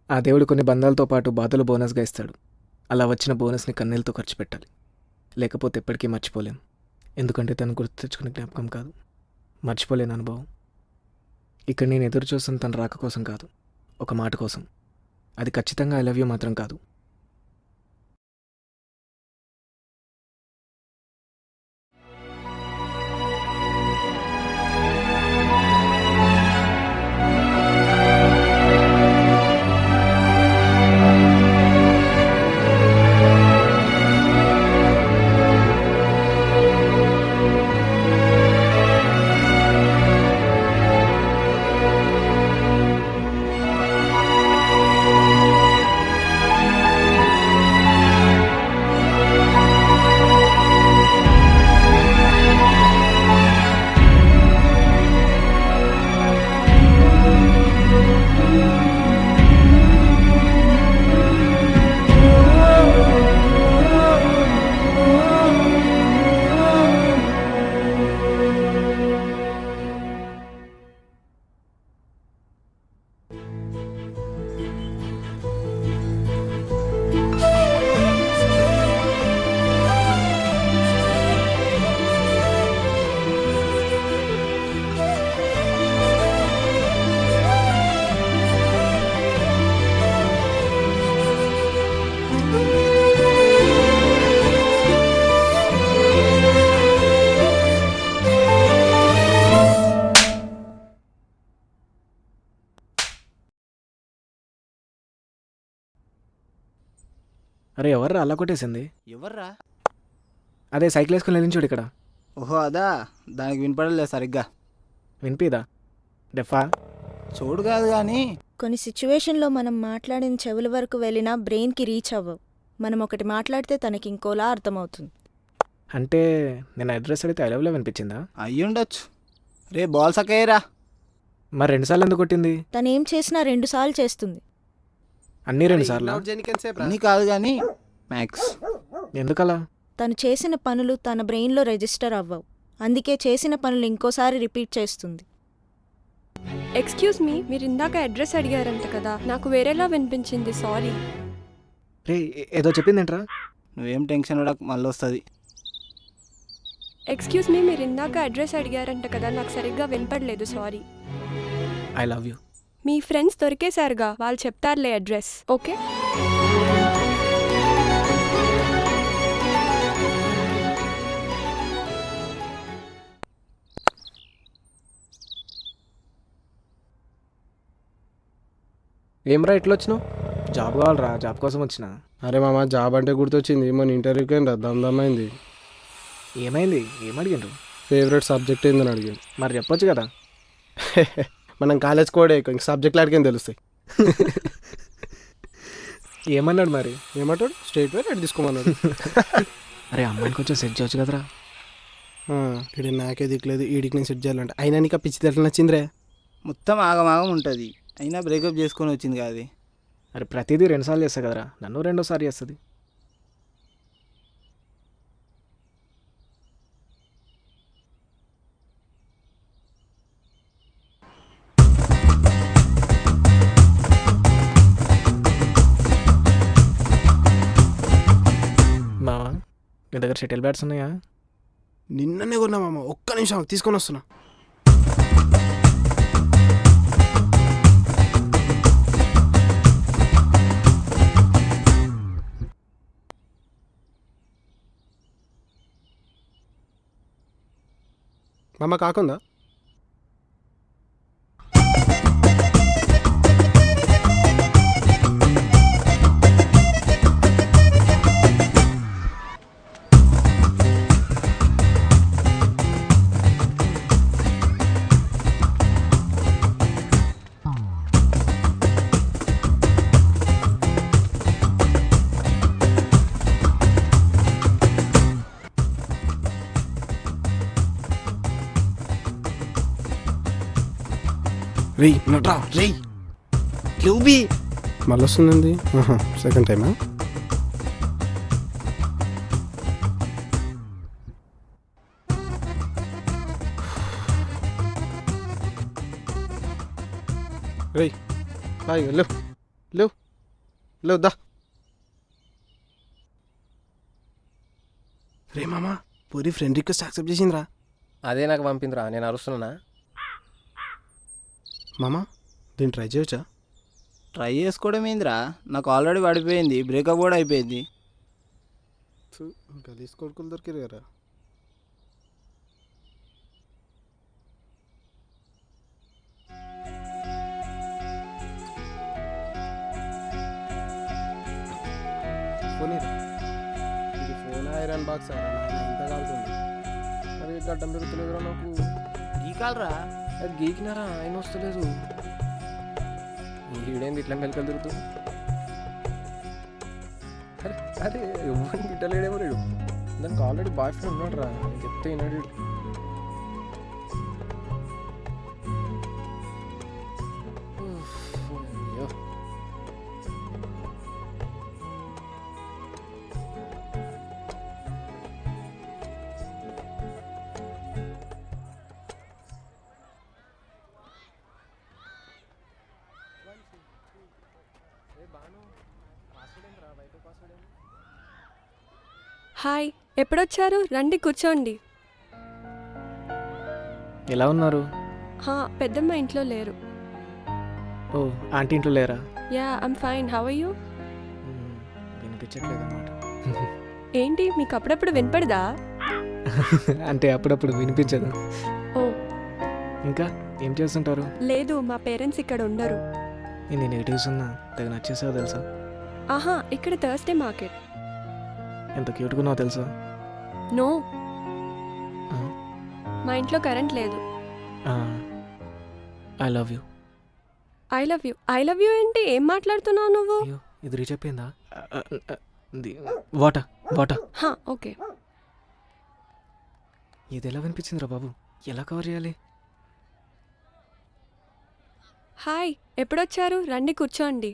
ఆ దేవుడు కొన్ని బంధాలతో పాటు బాధలు బోనస్గా ఇస్తాడు. అలా వచ్చిన బోనస్ని కన్నీళ్ళతో ఖర్చు పెట్టాలి, లేకపోతే ఎప్పటికీ మర్చిపోలేం. ఎందుకంటే తను గుర్తు తెచ్చుకునే జ్ఞాపకం కాదు, మర్చిపోలేని అనుభవం. ఇక్కడ నేను ఎదురు చూస్తున్న తన రాక కోసం కాదు, ఒక మాట కోసం. అది ఖచ్చితంగా ఐ లవ్ యూ మాత్రం కాదు. అరే ఎవర్రా అలా కొట్టేసింది? ఎవర్రా? అదే సైకిల్ వేసుకుని వెళ్ళించుడు ఇక్కడ. ఓహో అదా, దానికి వినపడలేదు సరిగ్గా. వినిపిదా? డెఫా? చూడు కాదు కానీ కొన్ని సిచ్యువేషన్లో మనం మాట్లాడిన చెవుల వరకు వెళ్ళినా బ్రెయిన్కి రీచ్ అవ్వవు. మనం ఒకటి మాట్లాడితే తనకి ఇంకోలా అర్థమవుతుంది. అంటే నేను అడ్రస్ అడిగితే ఐ లవ్లో వినిపించిందా? అయ్యుండొచ్చు. రే బాల్ సక్కయ్యరా. మరి 2 సార్లు ఎందుకు కొట్టింది? తనేం చేసినా 2 సార్లు చేస్తుంది. అన్నీ 2 సార్లు? అన్నీ కాదు కానీ మ్యాక్స్. ఎందుకలా? తను చేసిన పనులు తన బ్రెయిన్లో రిజిస్టర్ అవ్వవు, అందుకే చేసిన పనులు ఇంకోసారి రిపీట్ చేస్తుంది. ఎక్స్క్యూజ్ మీ, మీరు ఇందాక అడ్రస్ అడిగారంట కదా, నాకు వేరేలా వినిపించింది, సారీ. రే ఏదో చెప్పిందేంట్రా? నువ్వేం టెన్షన్ పడకు, మళ్ళీ వస్తుంది. ఎక్స్క్యూజ్ మీ, మీరు ఇందాక అడ్రస్ అడిగారంట కదా, నాకు సరిగ్గా వినపడలేదు, సారీ. I love you. మీ ఫ్రెండ్స్ దొరికేశారుగా, వాళ్ళు చెప్తారులే అడ్రస్, ఓకే? ఏమ్రా ఇట్లా వచ్చినావు? జాబ్ కావాలరా, జాబ్ కోసం వచ్చిన. అరే మామ, జాబ్ అంటే గుర్తొచ్చింది. మొన్న ఇంటర్వ్యూకి ఏం దమ్దమైంది. ఏమైంది? ఏమడిగిండ్రు? ఫేవరెట్ సబ్జెక్ట్ ఏందని అడిగాను. మరి చెప్పొచ్చు కదా. మనం కాలేజ్ కోడే, ఇంక సబ్జెక్ట్లు అడిగేం తెలుస్తాయి. ఏమన్నాడు మరి? ఏమంటాడు? స్టేట్ వైర్ ఎడ్ తీసుకోమన్నాడు. అరే అమ్మాయిని కొంచెం సెట్ చేయొచ్చు కదరా. ఇక్కడ నాకే దిక్కులేదు, ఈడికి నేను సెట్ చేయాలంటే. అయినా నీకు ఆ పిచ్చి ఎట్లా నచ్చిందిరే? మొత్తం ఆగమాగం ఉంటుంది. అయినా బ్రేకప్ చేసుకొని వచ్చింది కాదు. అరే ప్రతిదీ 2 సార్లు చేస్తా కదరా, నన్ను 2వ సారి చేస్తుంది. మావా, నీ దగ్గర షటిల్ బ్యాట్స్ ఉన్నాయా? నిన్ననే కొన్నా మామ, ఒక్క నిమిషం తీసుకొని వస్తున్నా. మామ కాకుందా? రేయ్ నట్రా రేయ్ క్లూబీ మళ్ళీ వస్తుందండి. సెకండ్ టైమా? రేయ్ బాయ్ లేవు లేవు లేవుద్దా. రే మామా, పూరి ఫ్రెండ్ రిక్వెస్ట్ యాక్సెప్ట్ చేసిందిరా. అదే నాకు పంపిందిరా, నేను అరుస్తున్నా. మామా దీన్ని ట్రై చేయొచ్చా? ట్రై చేసుకోవడం ఏందిరా, నాకు ఆల్రెడీ పడిపోయింది, బ్రేకప్ కూడా అయిపోయింది. ఇంకా తీసుకోడుకులు దొరికిరు కదా. ఫోన్ ఇది ఫోన్ ఐరన్ బాక్స్ ఇంత కాలుతుంది. మరి గడ్డం పెరుగుతలేదురా నాకు. గీకాలరా. అది గీకినారా, ఆయన వస్తలేదు. ఈడేంది ఇట్లా మెలకలు తిరుగుతుంది? అరే అరే ఎవరిని తిట్టలేడేమో రేడు. దానికి ఆల్రెడీ బాయ్ ఫ్రెండ్ ఉన్నాడు రా, నేను చెప్తే విన్నాడు. అయ్యో హాయ్, ఎప్పుడొచ్చారు? రండి కూర్చోండి. ఎలా ఉన్నారు? పెద్దమ్మ ఇంట్లో లేరు. ఓ, ఆంటీ ఇంట్లో లేరా? Yeah, I'm fine. How are you? వినిపించట్లేదు అన్నమాట. ఏంటి, మీకు అప్పుడప్పుడు వినపడదా? అంటే అప్పుడప్పుడు వినిపించదు. ఓ ఇంకా ఏం చేస్తుంటారు? లేదు, మా పేరెంట్స్ ఇక్కడ ఉండరు. ఇన్ని నెగిటివ్స్ ఉన్నా తెగ నచ్చేసావు తెలుసా. ఇక్కడ థర్స్డే మార్కెట్. ఎంత క్యూట్గా ఉన్నావు తెలుసా. నో, ఆ, మా ఇంట్లో కరెంట్ లేదు. I love you. I love you. I love you ఏంటి? ఏం మాట్లాడుతున్నావు నువ్వు? అయ్యో, ఇది రీచ్ అయిపోయిందా? Water water. ఓకే. ఇది ఎలా వినిపించిందిరా బాబు, ఎలా కవర్ చేయాలి? హాయ్, ఎప్పుడొచ్చారు? రండి కూర్చోండి.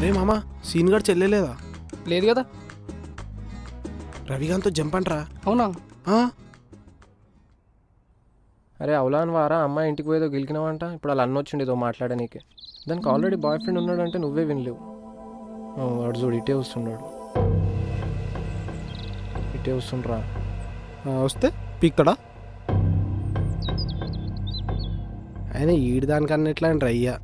రే మామా, సీన్ గడ్ చెల్లెలేదా? లేదు కదా. రవిగాంతో జంప్ అంటరా. అవునా? ఆ, అరే అవులాన్ వారా, అమ్మాయి ఇంటికి పోయేదో గెలికినావంట. ఇప్పుడు అలా అన్నొచ్చిండి ఏదో మాట్లాడనీకే. దానికి ఆల్రెడీ బాయ్ ఫ్రెండ్ ఉన్నాడంటే నువ్వే వినలేవు. వాడు చూడు ఇటే వస్తున్నాడు, ఇటే వస్తుండ్రా. వస్తే పీక్తాడా? ఆయన ఈడు దానికన్నా ఎట్లా అంటారు అయ్యా.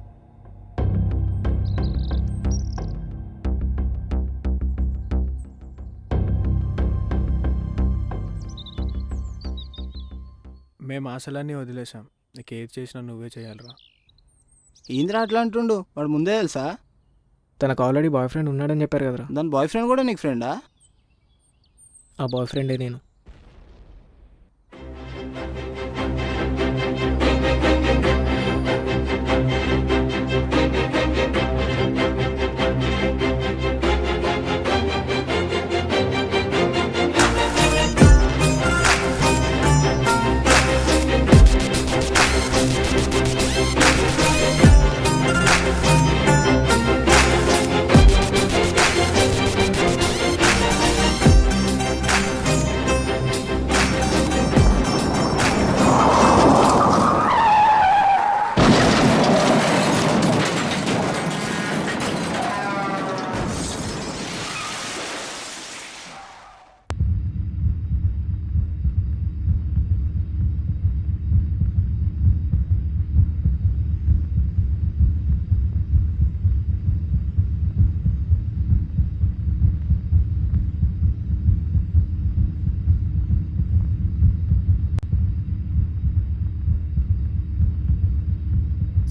మేము ఆశలన్నీ వదిలేసాం, నీకు ఏది చేసినా నువ్వే చేయాలిరా. ఏందిరా అట్లా అంటుండు, వాడు ముందే తెలుసా? తనకు ఆల్రెడీ బాయ్ ఫ్రెండ్ ఉన్నాడని చెప్పారు కదరా. దాని బాయ్ ఫ్రెండ్ కూడా నీకు ఫ్రెండా? ఆ బాయ్ ఫ్రెండే నేను.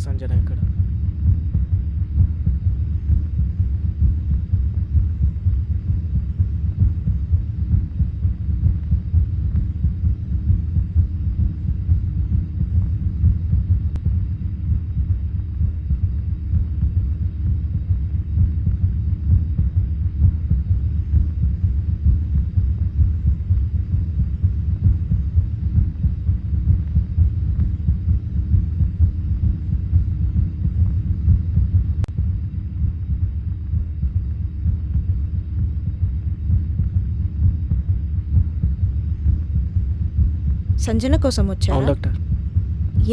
సంజన ఎక్కడ? సంజన కోసం అవును వచ్చారా? డాక్టర్.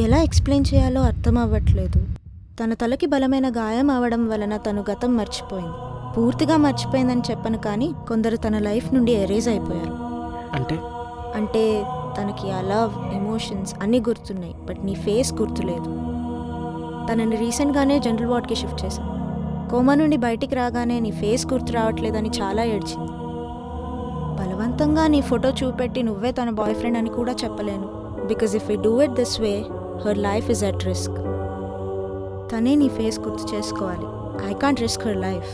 ఎలా ఎక్స్ప్లెయిన్ చేయాలో అర్థం అవ్వట్లేదు. తన తలకి బలమైన గాయం అవడం వలన తను గతం మర్చిపోయింది. పూర్తిగా మర్చిపోయిందని చెప్పను కానీ కొందరు తన లైఫ్ నుండి ఎరేజ్ అయిపోయారు. అంటే అంటే తనకి ఆ లవ్, ఎమోషన్స్ అన్నీ గుర్తున్నాయి, బట్ నీ ఫేస్ గుర్తులేదు. తనని రీసెంట్గానే జనరల్ వార్డ్కి షిఫ్ట్ చేశాం. కోమా నుండి బయటికి రాగానే నీ ఫేస్ గుర్తు రావట్లేదని చాలా ఏడ్చింది. బలవంతంగా నీ ఫోటో చూపెట్టి నువ్వే తన బాయ్ ఫ్రెండ్ అని కూడా చెప్పలేను. Because if you do it this way her life is at risk. తనే నీ ఫేస్ గుర్తు చేసుకోవాలి. I can't risk her life.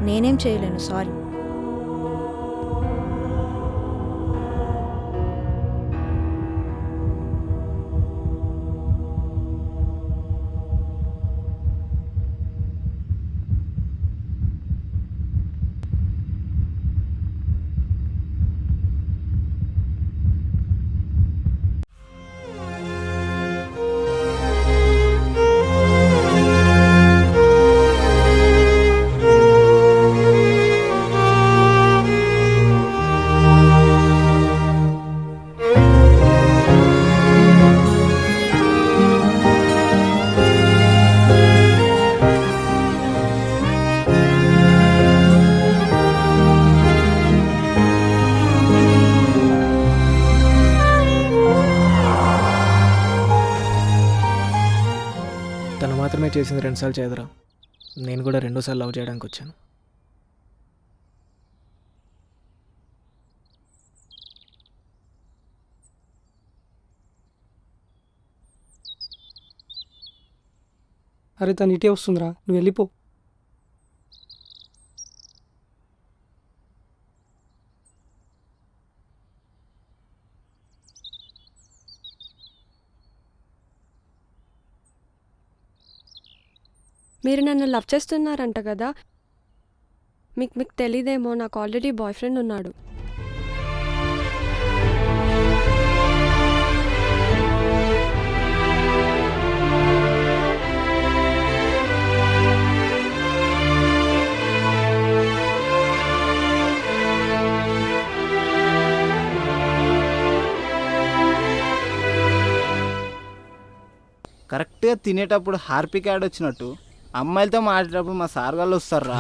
నేనేం చేయలేను, సారీ. తను మాత్రమే చేసింది 2 సార్లు చేయదురా. నేను కూడా 2 సార్లు లవ్ చేయడానికి వచ్చాను. అరే తను ఇటే వస్తుందిరా, నువ్వు వెళ్ళిపో. మీరు నన్ను లవ్ చేస్తున్నారంట కదా, మీకు తెలీదేమో, నాకు ఆల్రెడీ బాయ్ ఫ్రెండ్ ఉన్నాడు. కరెక్ట్గా తినేటప్పుడు హార్పిక్ యాడ్ వచ్చినట్టు అమ్మాయిలతో మాట్లాడేటప్పుడు మా సార్ వాళ్ళు వస్తారా?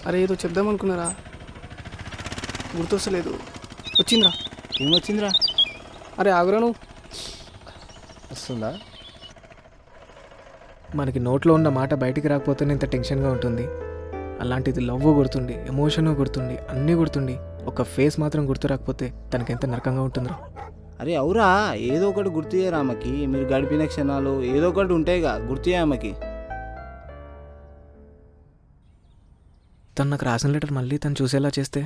అరే ఏదో చెప్దాం అనుకున్నారా, గుర్తొస్తలేదు. వచ్చిందిరా. ఏమొచ్చిందిరా? అరే ఆగురా నువ్వు. వస్తుందా? మనకి నోట్లో ఉన్న మాట బయటికి రాకపోతేనే ఇంత టెన్షన్గా ఉంటుంది. అలాంటిది లవ్ గుర్తుండి, ఎమోషన్ గుర్తుండి, అన్నీ గుర్తుండి, ఒక ఫేస్ మాత్రం గుర్తు రాకపోతే తనకి ఎంత నరకంగా ఉంటుందిరా. అరే అవురా, ఏదో ఒకటి గుర్తు చేయరా ఆమెకి. మీరు గడిపిన క్షణాలు ఏదో ఒకటి ఉంటాయిగా, గుర్తు చేయ ఆమెకి. తను నాకు రాసిన లెటర్ మళ్ళీ తను చూసేలా చేస్తే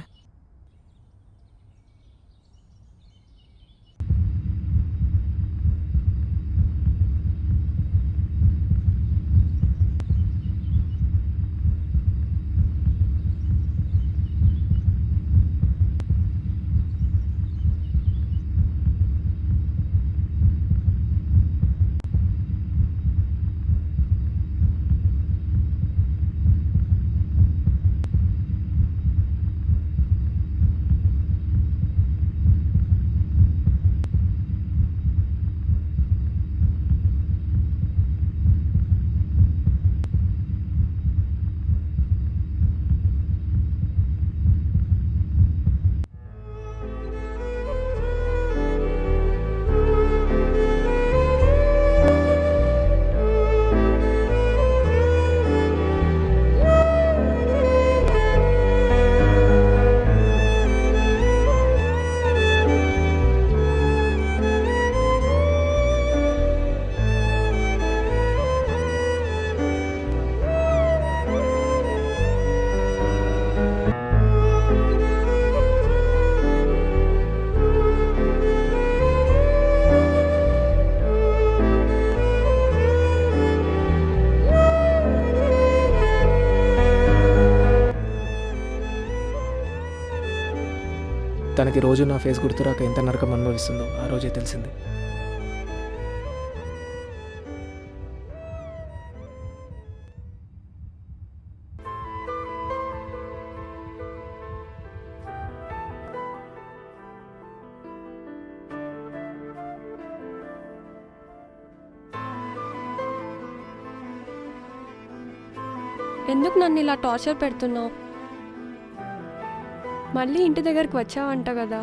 తనకి రోజు నా ఫేస్ గుర్తురాక ఎంత నరకం అనుభవిస్తుందో ఆ రోజే తెలిసింది. ఎందుకు నన్ను ఇలా టార్చర్ పెడుతున్నావు? మళ్ళీ ఇంటి దగ్గరికి వచ్చావంట కదా,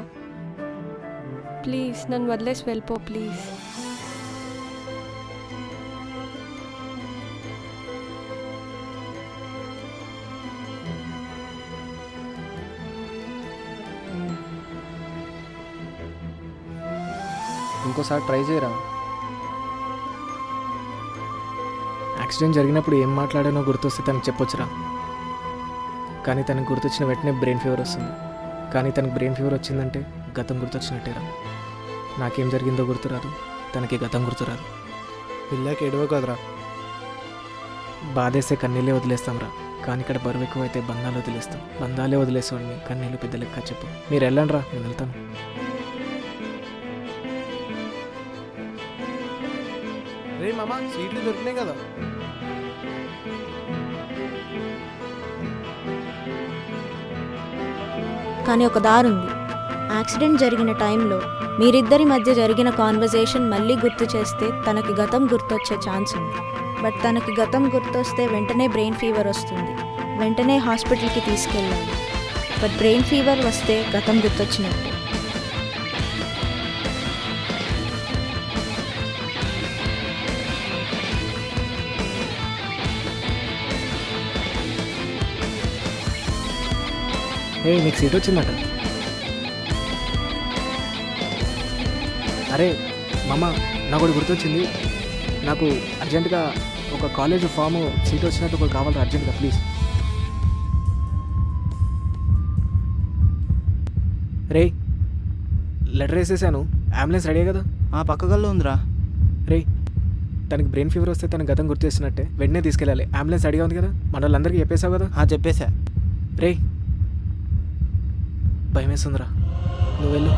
ప్లీజ్ నన్ను వదిలేసి వెళ్ళిపో ప్లీజ్. ఇంకోసారి ట్రై చేయరా. యాక్సిడెంట్ జరిగినప్పుడు ఏం మాట్లాడానో గుర్తొస్తే తనకు చెప్పొచ్చురా. కానీ తనకు గుర్తొచ్చిన వెంటనే బ్రెయిన్ ఫీవర్ వస్తుంది. కానీ తనకు బ్రెయిన్ ఫీవర్ వచ్చిందంటే గతం గుర్తొచ్చినట్టేరా. నాకేం జరిగిందో గుర్తురాదు, తనకి గతం గుర్తురాదు. పిల్లకి ఎడవ కదరా. బాధేస్తే కన్నీళ్ళే వదిలేస్తాంరా. కానీ ఇక్కడ బరువు ఎక్కువ అయితే బంధాలు వదిలేస్తాం. బంధాలే వదిలేసేవాడిని, కన్నీళ్ళు పెద్ద లెక్క చెప్పు. మీరు వెళ్ళండి రా, నేను వెళ్తాను. రే మామ, సీట్లు దొరికినాయి కదా. కానీ ఒక దారుంది. యాక్సిడెంట్ జరిగిన టైంలో మీరిద్దరి మధ్య జరిగిన కాన్వర్జేషన్ మళ్ళీ గుర్తు చేస్తే తనకి గతం గుర్తొచ్చే ఛాన్స్ ఉంది. బట్ తనకి గతం గుర్తొస్తే వెంటనే బ్రెయిన్ ఫీవర్ వస్తుంది. వెంటనే హాస్పిటల్కి తీసుకెళ్ళాలి. బట్ బ్రెయిన్ ఫీవర్ వస్తే గతం గుర్తొచ్చినట్టే. ఏ నీకు సీట్ వచ్చిందట. అరే మామ, నాకు ఒకటి గుర్తొచ్చింది. నాకు అర్జెంటుగా ఒక కాలేజ్ ఫామ్ సీట్ వచ్చినట్టు ఒకటి కావాలి అర్జెంటుగా ప్లీజ్. రే లెటర్ వేసేసాను, అంబులెన్స్ రెడీ కదా. ఆ పక్క గల్లో ఉందిరా. రే తనకి బ్రెయిన్ ఫీవర్ వస్తే తనకి గతం గుర్తు చేసినట్టే వెంటనే తీసుకెళ్ళాలి. అంబులెన్స్ రెడీగా ఉంది కదా, మన వాళ్ళందరికీ చెప్పేసావు కదా. చెప్పేశా. రే భయం వేస్తుందిరా, నువ్వు వెళ్ళు.